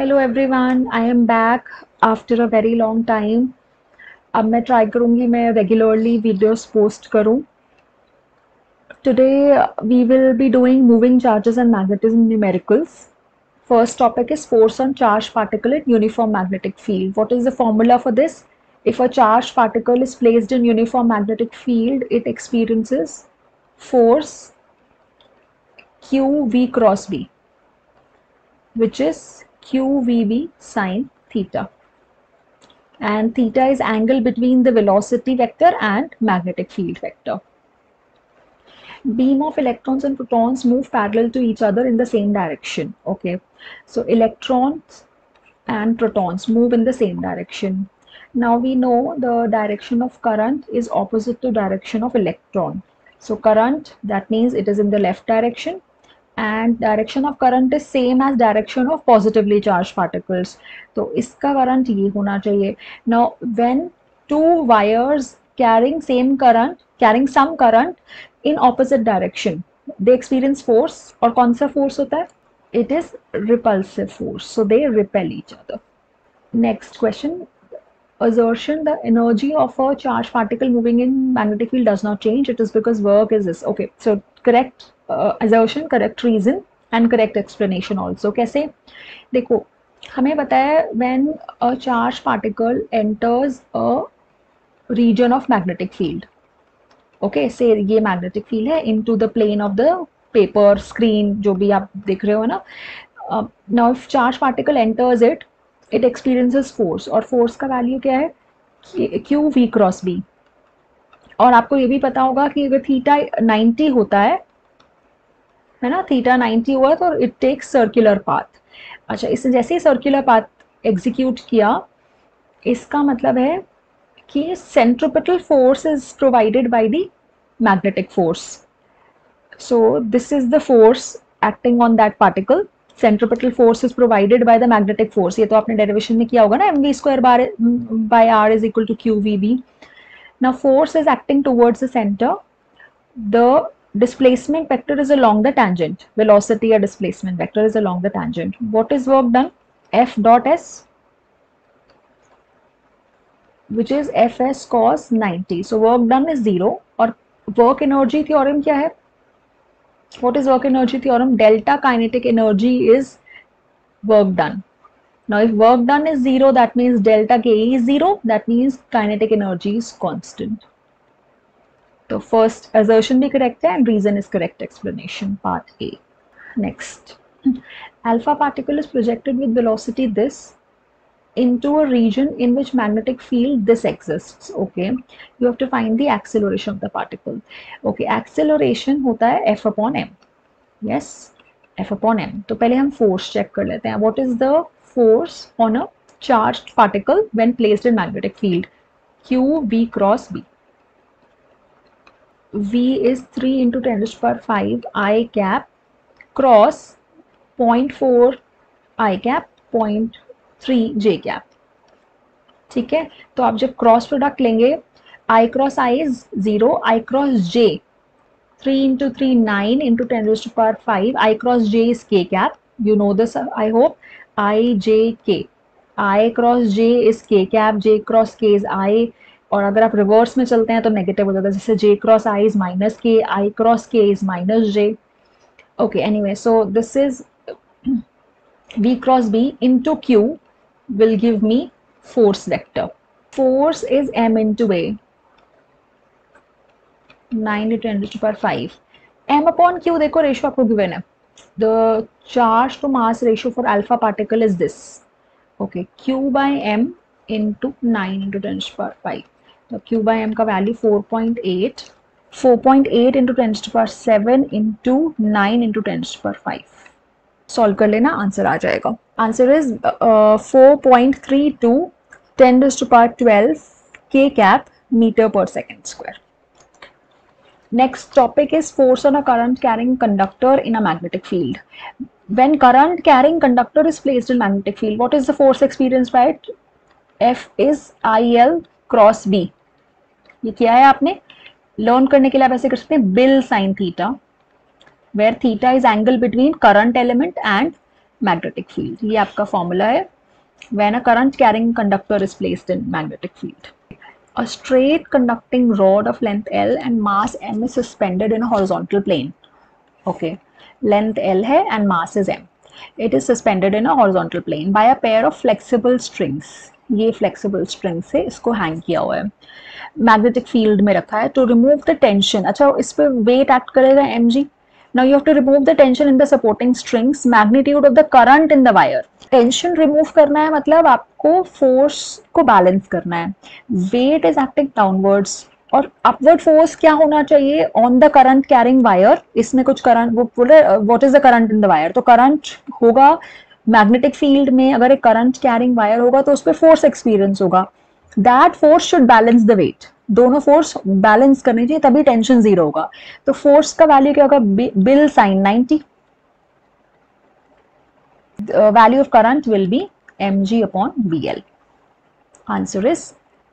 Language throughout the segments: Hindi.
Hello everyone, I am back after a very long time. अब मैं ट्राई करूँगी मैं रेगुलरली वीडियोस पोस्ट करूँ। Today we will be doing moving charges and magnetism numericals. First topic is force on charged particle in uniform magnetic field. What is the formula for this? If a charged particle is placed in uniform magnetic field, it experiences force QV cross B, which is QVB sine theta. And theta is angle between the velocity vector and magnetic field vector. Beam of electrons and protons move parallel to each other in the same direction. Okay, so electrons and protons move in the same direction. Now we know the direction of current is opposite to direction of electron. So current, that means it is in the left direction, and direction of current is same as direction of positively charged particles. तो इसका current ये होना चाहिए. Now when two wires carrying some current in opposite direction, they experience force. और कौन सा force होता है? It is repulsive force. So they repel each other. Next question. Assertion: the energy of a charged particle moving in magnetic field does not change. It is because work is this. Okay, so correct assertion, correct reason and correct explanation also. कैसे? देखो, हमें पता है when a charged particle enters a region of magnetic field. Okay, say ये magnetic field है into the plane of the paper, screen, जो भी आप देख रहे हो ना. Now if charged particle enters it, it experiences force. और force का value क्या है? Q V cross B. और आपको ये भी पता होगा कि अगर थीटा 90 होता है ना, थीटा 90 हुआ तो इट टेक्स सर्कुलर पाथ. अच्छा, इसने जैसे ही सर्कुलर पाथ एग्जीक्यूट किया, इसका मतलब है कि centripetal force is provided by the magnetic force. So this is the force acting on that particle. Centripetal force is provided by the magnetic force. ये तो आपने डेरिवेशन में किया होगा ना, mv square by R is equal to Q V B. Now force is acting towards the center. The displacement vector is along the tangent. Velocity or displacement vector is along the tangent. What is work done? F dot S, which is Fs cos 90. So work done is 0. और work energy theorem क्या है? What is work energy theorem? Delta kinetic energy is work done. Now if work done is 0, that means delta K is 0. That means kinetic energy is constant. So first assertion भी correct है and reason is correct explanation, part A. Next, alpha particle is projected with velocity this into a region in which magnetic field this exists. Okay, you have to find the acceleration of the particle. Okay, acceleration होता है F upon m. Yes, F upon m. तो पहले हम force check कर लेते हैं. What is the force on a charged particle when placed in magnetic field? Q V cross B. V is 3 into 10 to the power 5 I cap cross 0.4 I cap 0.3 J cap. ठीक है, तो आप जब क्रॉस प्रोडक्ट लेंगे, I cross I is 0, I cross J 3 into 3 9 into 10 to the power 5. I cross J is K cap. You know this, I hope. I J K. I cross J is K cap. J cross K is I. और अगर आप रिवर्स में चलते हैं तो नेगेटिव हो जाता है, जैसे J cross I is minus K, I cross K is minus J. Okay, anyway, so this is V cross B into Q will give me force vector. Force is M into A. 9 into 10 to the power 5. M upon Q, देखो रेशियो आपको गिवन है. The charge to mass ratio for alpha particle is this. Okay, Q by M into 9 into 10 to the power 5. तो Q by M का value 4.8. 4.8 into 10 to the power 7 into 9 into 10 to the power 5. Solve कर लेना, आंसर आ जाएगा. Answer is 4.32 10 to the power 12 K cap meter per second square. Next topic is force on a current carrying conductor in a magnetic field. When current carrying conductor is placed in magnetic field, what is the force experienced by it? F is IL cross B. ये किया है आपने, लर्न करने के लिए आप ऐसे कर सकते हैं, bill sine theta, where theta is angle between current element and magnetic field. ये आपका formula है when a current carrying conductor is placed in magnetic field. A straight conducting rod of length L and mass m is suspended in a horizontal plane. Okay, length L है and mass is m. It is suspended in a horizontal plane by a pair of flexible strings. ये flexible strings से इसको hang किया हुआ है, मैग्नेटिक फील्ड में रखा है. टू रिमूव द टेंशन, अच्छा इस पे वेट एक्ट करेगा mg. Now you have to remove the tension in the supporting strings, magnitude of the current in the wire. Tension remove करना है मतलब आपको फोर्स को बैलेंस करना है. वेट इज एक्टिंग डाउनवर्ड्स और अपवर्ड फोर्स क्या होना चाहिए on the current carrying wire. इसमें कुछ करंट, वो बोले what is the current in the wire, तो करंट होगा मैग्नेटिक फील्ड में. अगर एक करंट कैरिंग वायर होगा तो उस पर फोर्स एक्सपीरियंस होगा. That force should balance the weight. दोनों फोर्स बैलेंस करनी चाहिए तभी टेंशन जीरो होगा. तो फोर्स का वैल्यू क्या होगा, BL sine 90. Value of current will be mg upon bl. Answer is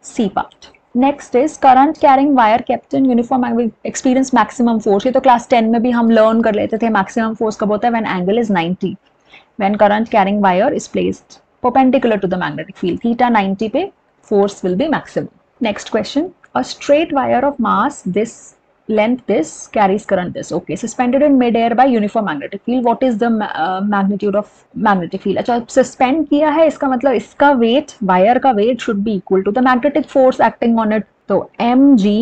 C part. Next is current carrying wire kept in uniform experience maximum force. ये तो क्लास 10 में भी हम लर्न कर लेते थे. मैक्सिमम फोर्स कब होता है, when angle is 90, when current carrying wire is placed perpendicular to the magnetic field. Theta 90 पे force will be maximum. Next question. A straight wire of mass this, length this, carries current this. Okay. Suspended in mid-air by uniform magnetic field. What is the magnitude of magnetic field? अच्छा, suspend किया है, इसका मतलब इसका weight, wire का weight should be equal to the magnetic force acting on it. तो mg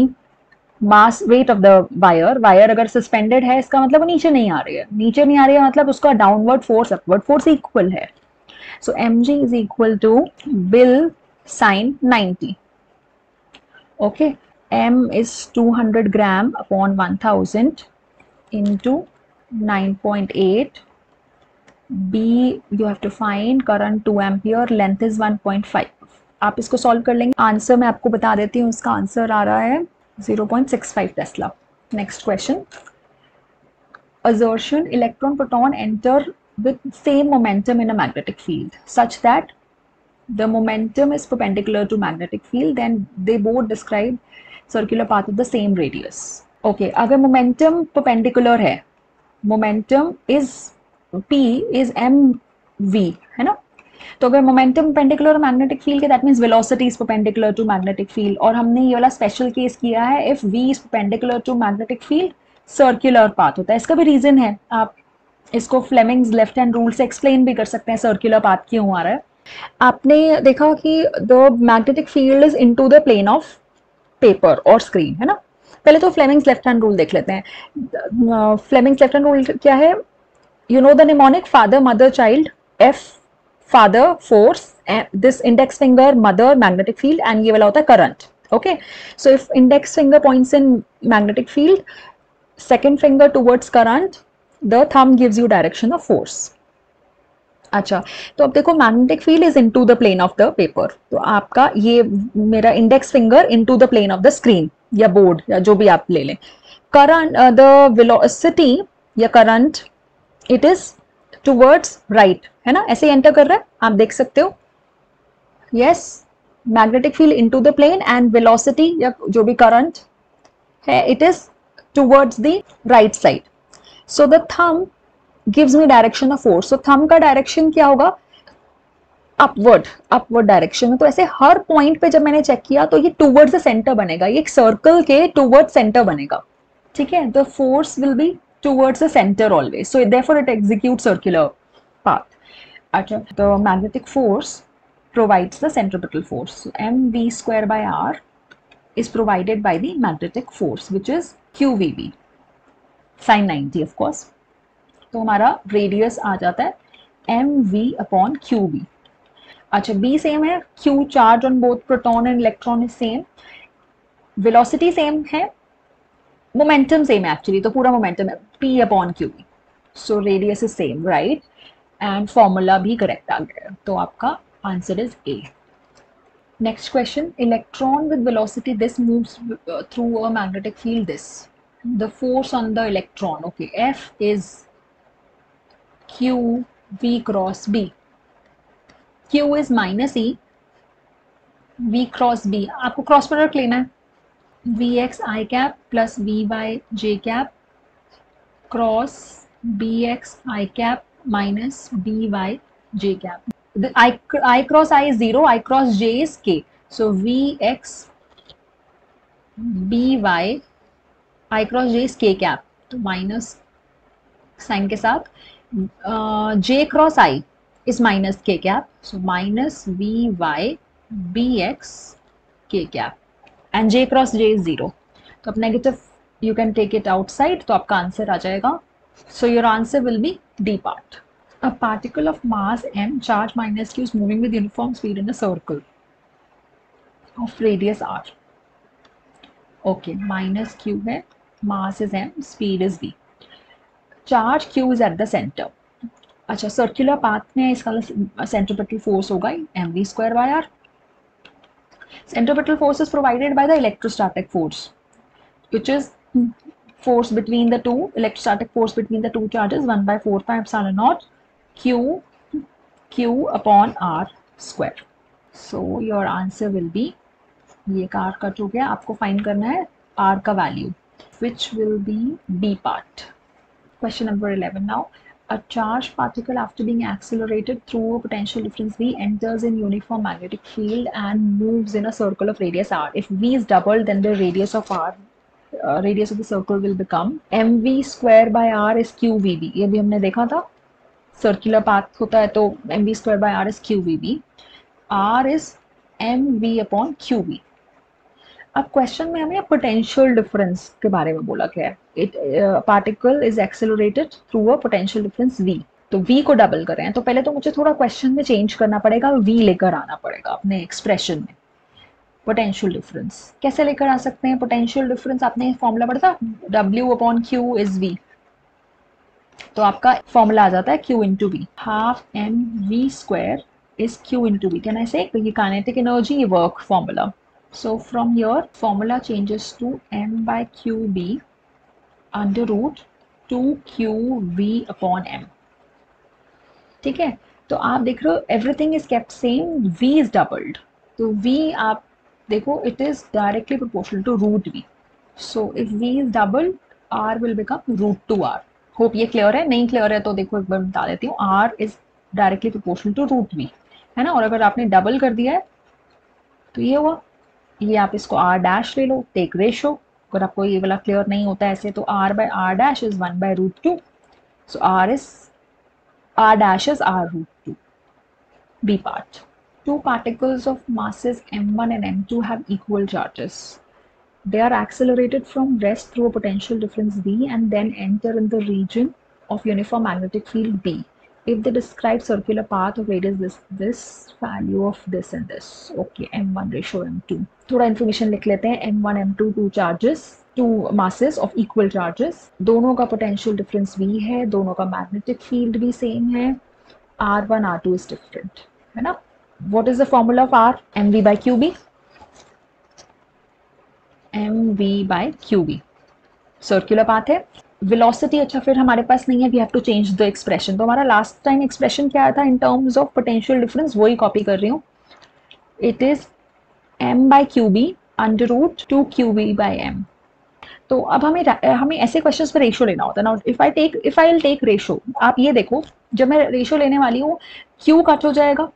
mass weight of the wire. Wire अगर suspended है इसका मतलब वो नीचे नहीं आ रही है. नीचे नहीं आ रही है मतलब उसका downward force, upward force equal है. So mg is equal to Bill sin 90. Okay, m is 200 gram upon 1000 into 9.8. B you have to find current 2 ampere, length is 1.5. आप इसको सॉल्व कर लेंगे. आंसर मैं आपको बता देती हूँ, इसका आंसर आ रहा है 0.65 Tesla. Next question. Assertion: electron proton enter with same momentum in a magnetic field such that the momentum is perpendicular to magnetic field, then they both describe circular path of the same radius. Okay, अगर momentum perpendicular है, momentum is P is mv है ना. तो अगर momentum perpendicular magnetic field के, that means velocity is perpendicular to magnetic field. और हमने ये वाला special case किया है, if v is perpendicular to magnetic field, circular path होता है. इसका भी रीजन है, आप इसको फ्लेमिंग्स लेफ्ट हैंड रूल से एक्सप्लेन भी कर सकते हैं सर्क्युलर पाथ क्यों आ रहा है. आपने देखा कि the magnetic field is into the plane of paper और स्क्रीन, है ना. पहले तो फ्लेमिंग्स लेफ्ट हैंड रूल देख लेते हैं. फ्लेमिंग्स लेफ्ट हैंड रूल क्या है, you know the mnemonic father mother child, F father force, this index finger mother magnetic field, and ये वाला होता है current. Okay, so if index finger points in magnetic field, second finger towards current, the thumb gives you direction of force. अच्छा, तो अब देखो magnetic field is into the plane of the paper. तो आपका ये मेरा index finger into the plane of the screen या बोर्ड या जो भी आप ले लें. करंट, द वेलोसिटी या current, it is towards right, है ना. ऐसे एंटर कर रहा है, आप देख सकते हो. Yes, magnetic field into the plane and velocity या जो भी करंट है, it is towards the right side. So the thumb gives me direction of force. So thumb का direction क्या होगा, upward direction में. तो ऐसे हर point पे जब मैंने चेक किया तो ये towards the center बनेगा, ये एक circle के towards center बनेगा. ठीक है, the force will be towards the center always. So therefore it executes circular path. अच्छा, the magnetic force provides the centripetal force. So mv square by r is provided by the magnetic force which is QVB sin 90 of course. तो हमारा रेडियस आ जाता है mv upon qb. अच्छा, b सेम है, q charge on both proton and electron is same, velocity same है, मोमेंटम सेम है एक्चुअली, तो पूरा मोमेंटम है p upon qb. So radius is same, right, and formula भी करेक्ट आ गया. तो आपका answer is a. Next question. Electron with velocity this moves through a magnetic field this. The force on the electron, okay, F is Q V cross B. Q is minus E, V cross B. आपको क्रॉस प्रोडक्ट लेना है. Vx I cap plus Vy J cap cross Bx I cap minus b by j cap. The I cross I is 0, I cross j is k. So vx by I cross j is k cap. तो माइनस साइन के साथ j cross I is minus k cap. So minus vy bx k cap. And j cross j is 0. तो अब negative you can take it outside, तो आपका आंसर आ जाएगा. So your answer will be D part. A particle of mass m, charge minus q, is moving with uniform speed in a circle of radius r. Okay, minus q है, mass is m, speed is v. Charge q is at the center. अच्छा, circular path में इसका centripetal force होगा mv square by r. Centripetal force is provided by the electrostatic force, which is force between the two, electrostatic force between the two charges, 1 by 4 pi epsilon naught q upon r square. So your answer will be, ये का r कट हो गया, आपको फाइंड करना है r का value, which will be B part. Question number 11 now. A charged particle, after being accelerated through a potential difference V, enters in uniform magnetic field and moves in a circle of radius r. If V is doubled, then the radius of r, radius of the circle will become mv square by r is qvb. ये भी हमने देखा था, सर्कुलर पाथ होता है तो mv square by r is qvb. r is mv upon qv. अब क्वेश्चन में हमें पोटेंशियल डिफरेंस के बारे में बोला गया है. It particle is accelerated through a potential difference v. तो v को डबल कर रहे हैं, तो पहले तो मुझे थोड़ा क्वेश्चन में चेंज करना पड़ेगा, v लेकर आना पड़ेगा अपने एक्सप्रेशन में. पोटेंशियल डिफरेंस कैसे लेकर आ सकते हैं? पोटेंशियल डिफरेंस आपने फॉर्मूला पढ़ा था, w upon q is v. तो आपका फॉर्मूला आ जाता है q into v. Half M V square is q into v. Can I say ये काइनेटिक एनर्जी, ये work formula. So from here formula changes to m by qb under root 2qv upon m. ठीक है, तो आप देख रहे हो everything is kept same, v is doubled. तो v आप देखो it is directly proportional to root v. So if v is doubled, r will become root 2r. Hope ये clear है. नहीं clear है तो देखो एक बार बता देती हूँ. r is directly proportional to root v, है ना. और अगर आपने डबल कर दिया है तो ये हुआ. ये आप इसको r डैश ले लो, टेक रेशो. अगर आपको ये वाला क्लियर नहीं होता ऐसे तो r by r dash is 1 by root 2. So r dash is r root 2. B part. Two particles of masses m1 and m2 have equal charges. They are accelerated from rest through a potential difference v and then enter in the region of uniform magnetic field B. If they describe circular path of radius this value of this and this. Okay, m1 ratio m2. थोड़ा इन्फॉर्मेशन लिख लेते हैं. m1 m2 two charges, two masses of equal charges. दोनों का पोटेंशियल डिफरेंस v है, दोनों का मैग्नेटिक फील्ड भी सेम है. r1 r2 is different, है ना. What is the formula of r? mv by qb. mv by qb. Circular path है. वेलोसिटी अच्छा फिर हमारे पास नहीं है, we have to change the expression. तो हमारा लास्ट टाइम एक्सप्रेशन क्या आया था in terms of potential difference, वही कॉपी कर रही हूँ. It is m by qb under root 2qb by m. तो अब हमें ऐसे क्वेश्चंस पे रेशियो लेना होता है ना. If I will take ratio, आप ये देखो जब मैं रेशियो लेने वाली हूँ q कट हो जाएगा,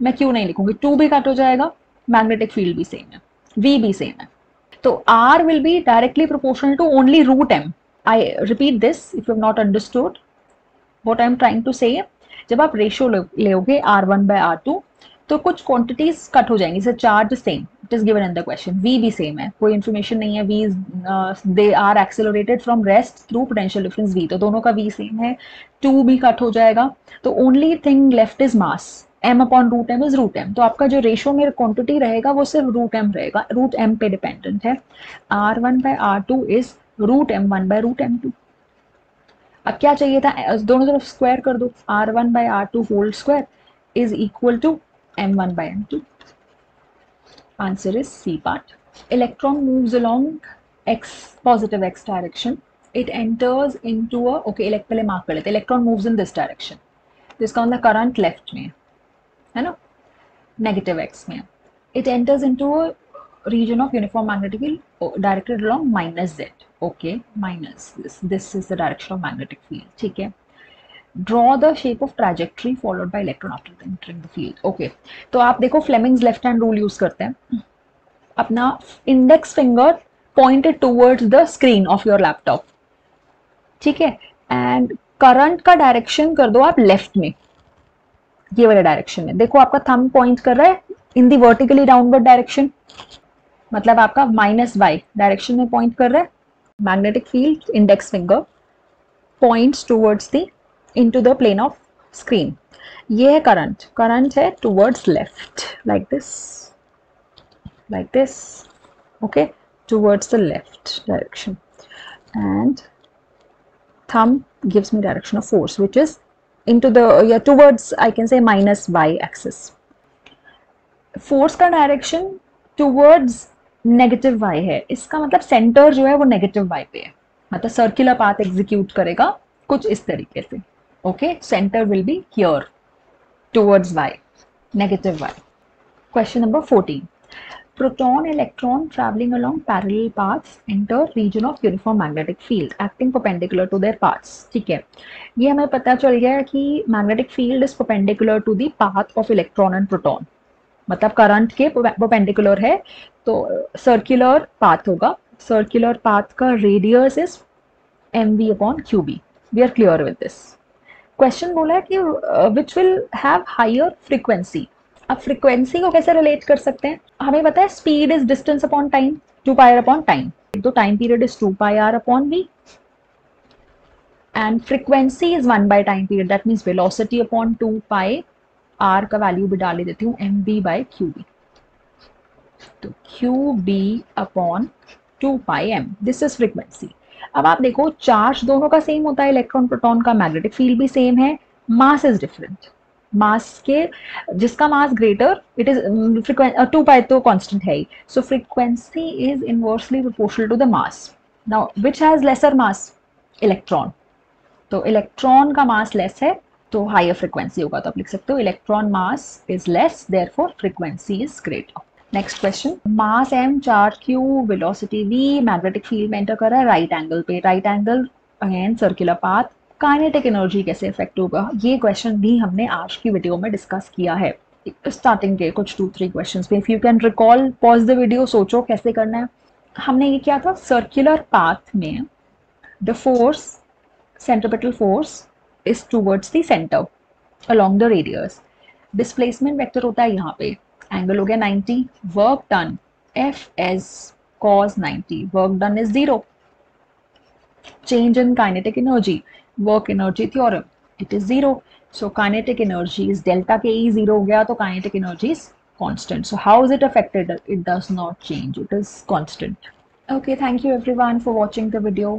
मैं q नहीं लिखूंगी, 2 भी कट हो जाएगा, मैग्नेटिक फील्ड भी सेम है, v भी सेम है. तो r will be directly proportional to only root m. I repeat this if you have not understood what I am trying to say. जब आप रेशियो लोगे r1 by r2 तो कुछ क्वांटिटीज कट हो जाएंगी. Sir charge same, it is given in the question. v भी सेम है, कोई इन्फॉर्मेशन नहीं है. v they are accelerated from rest through potential difference v, तो दोनों का v सेम है. 2 भी कट हो जाएगा. तो only thing left is mass, m upon root m is root m. तो आपका जो रेशियो में क्वांटिटी रहेगा वो सिर्फ रूट m रहेगा, रूट m पे डिपेंडेंट है. r1 by r2 is root m1 by root m2. अब क्या चाहिए था, दोनों तरफ स्क्वायर कर दो. r1 by r2 whole square is equal to m1 by m2. Answer is C part. Electron moves along positive x direction. It enters into a, okay, पहले मार्क कर लेते. Electron moves in this direction. जिसका मतलब करंट लेफ्ट में है ना, नेगेटिव x में. It enters into a region of uniform magnetic field directed along minus z. Okay, minus this is the direction of magnetic field. ठीक है. Draw the shape of trajectory followed by electron after entering the field. Okay, तो आप देखो Fleming's left hand rule use करते हैं। अपना index finger pointed towards the screen of your laptop, ठीक है, एंड करंट का डायरेक्शन कर दो आप लेफ्ट में, ये वाले डायरेक्शन में। देखो आपका थंब पॉइंट कर रहा है in the vertically downward direction, मतलब आपका -y डायरेक्शन में पॉइंट कर रहा है। Magnetic field index finger points towards the into the plane of screen. ये है करंट, करंट है towards left, like this, okay, towards the left direction, and thumb gives me direction of force which is into the towards, I can say, -y axis. Force का डायरेक्शन टूवर्ड्स नेगेटिव y है, इसका मतलब सेंटर जो है वो नेगेटिव y पे है, मतलब सर्कुलर पाथ एग्जीक्यूट करेगा कुछ इस तरीके से। Okay, centre will be here towards y, negative y। Question number 14, proton electron traveling along parallel paths enter region of uniform magnetic field acting perpendicular to their paths। ठीक है, ये हमें पता चल गया कि magnetic field is perpendicular to the path of electron and proton, मतलब करंट के परपेंडिकुलर है तो सर्कुलर पाथ होगा। सर्कुलर पाथ का radius is mv upon qb। We are clear with this. Question बोला है कि which will have higher frequency. अब फ्रीक्वेंसी को कैसे रिलेट कर सकते हैं, हमें पता है speed is distance upon time, 2 pi r upon time, तो time period is 2 pi r upon v and frequency is 1 by time period, that means velocity upon 2 pi r का वैल्यू भी डाल देती हूँ mv बाय qb, तो qb upon 2 pi m, this is frequency. अब आप देखो चार्ज दोनों का सेम होता है, इलेक्ट्रॉन प्रोटॉन का, मैग्नेटिक फील्ड भी सेम है, मास इज डिफरेंट। मास के जिसका mass greater it is 2 pi तो कांस्टेंट है ही, so frequency is inversely proportional to the mass. Now which has laser mass, electron, तो इलेक्ट्रॉन का मास लेस है तो हायर फ्रीक्वेंसी होगा, तो आप लिख सकते हो electron mass is less therefore frequency is greater. Next question, mass m, charge q, velocity v, magnetic field में एंटर कर रहा है राइट एंगल पे, right angle again circular path, kinetic energy कैसे इफेक्ट होगा, ये क्वेश्चन भी हमने आज की वीडियो में डिस्कस किया है स्टार्टिंग के कुछ 2-3 क्वेश्चंस में। If you can recall, pause the video, सोचो कैसे करना है। हमने ये किया था सर्कुलर पाथ में the force, centripetal force is towards the centre along the radius, displacement vector होता है यहाँ पे, एंगल हो गया 90, work done F as cos 90, work done is 0, change in kinetic energy, work energy theorem, it is 0, so kinetic energy is delta के ई 0 हो गया तो kinetic energy is constant. So how is it affected, it does not change, it is constant. Okay, thank you everyone for watching the video.